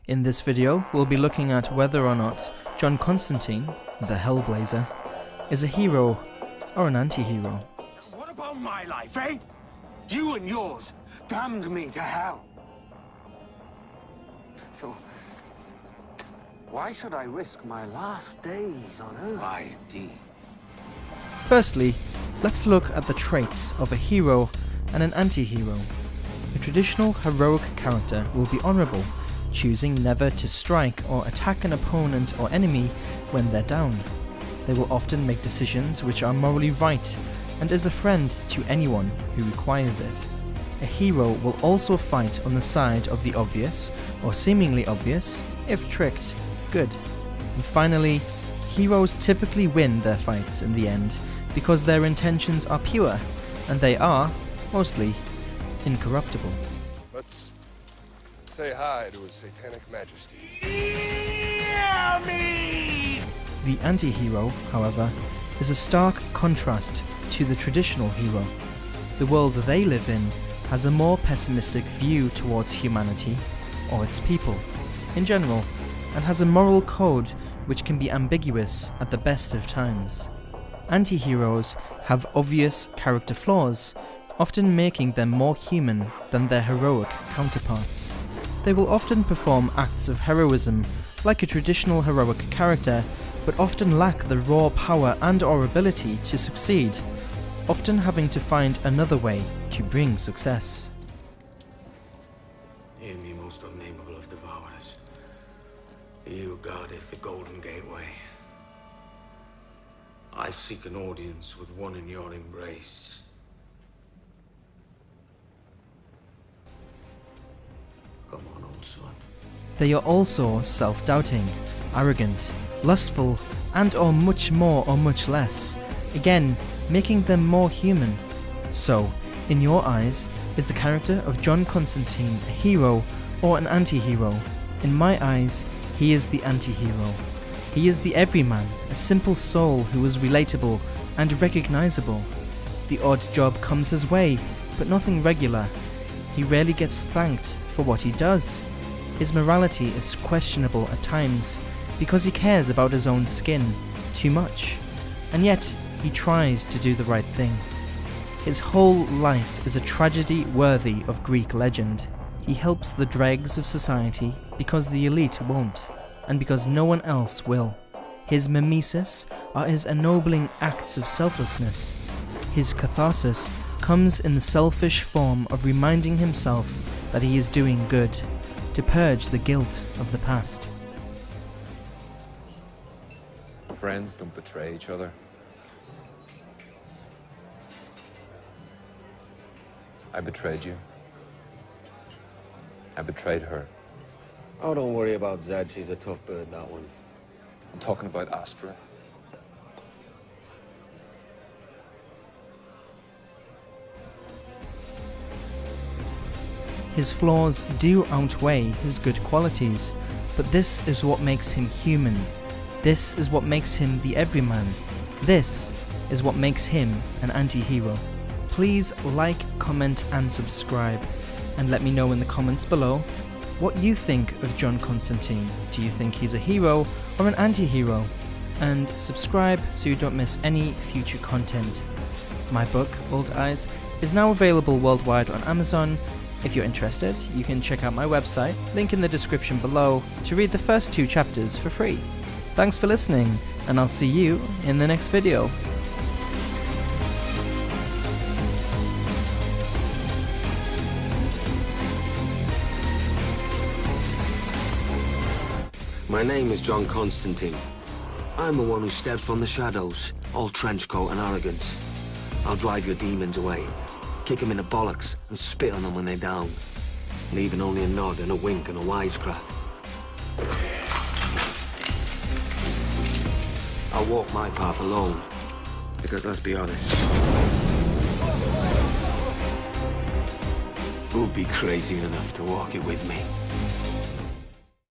In this video, we'll be looking at whether or not John Constantine, the Hellblazer, is a hero or an anti-hero. What about my life, eh? You and yours damned me to hell. So, why should I risk my last days on Earth? Why, indeed. Firstly, let's look at the traits of a hero and an anti-hero. A traditional heroic character will be honourable, choosing never to strike or attack an opponent or enemy when they're down. They will often make decisions which are morally right and is a friend to anyone who requires it. A hero will also fight on the side of the obvious, or seemingly obvious, if tricked, good. And finally, heroes typically win their fights in the end because their intentions are pure, and they are, mostly, incorruptible. Let's say hi to his satanic majesty. The anti-hero, however, is a stark contrast to the traditional hero. The world they live in has a more pessimistic view towards humanity, or its people, in general, and has a moral code which can be ambiguous at the best of times. Anti-heroes have obvious character flaws, often making them more human than their heroic counterparts. They will often perform acts of heroism like a traditional heroic character, but often lack the raw power and/or ability to succeed, often having to find another way to bring success. Hear me, most unnameable of devourers. He who guardeth the golden gateway. I seek an audience with one in your embrace. Come on, old son. They are also self-doubting, arrogant, lustful, and/or much more or much less, again making them more human. So, in your eyes, is the character of John Constantine a hero or an anti-hero? In my eyes, he is the anti-hero. He is the everyman, a simple soul who is relatable and recognizable. The odd job comes his way, but nothing regular. He rarely gets thanked for what he does. His morality is questionable at times because he cares about his own skin too much, and yet he tries to do the right thing. His whole life is a tragedy worthy of Greek legend. He helps the dregs of society because the elite won't, and because no one else will. His mimesis are his ennobling acts of selflessness. His catharsis comes in the selfish form of reminding himself that he is doing good, to purge the guilt of the past. Friends don't betray each other. I betrayed you. I betrayed her. Oh, don't worry about Zed. She's a tough bird, that one. I'm talking about Astra. His flaws do outweigh his good qualities, but this is what makes him human. This is what makes him the everyman. This is what makes him an anti-hero. Please like, comment and subscribe, and let me know in the comments below what you think of John Constantine. Do you think he's a hero or an anti-hero? And subscribe so you don't miss any future content. My book, Old Eyes, is now available worldwide on Amazon. If you're interested, you can check out my website, link in the description below, to read the first 2 chapters for free. Thanks for listening, and I'll see you in the next video. My name is John Constantine. I'm the one who steps from the shadows, all trenchcoat and arrogance. I'll drive your demons away, kick them in the bollocks and spit on them when they're down, leaving only a nod and a wink and a wisecrack. I'll walk my path alone, because let's be honest, who'd be crazy enough to walk it with me?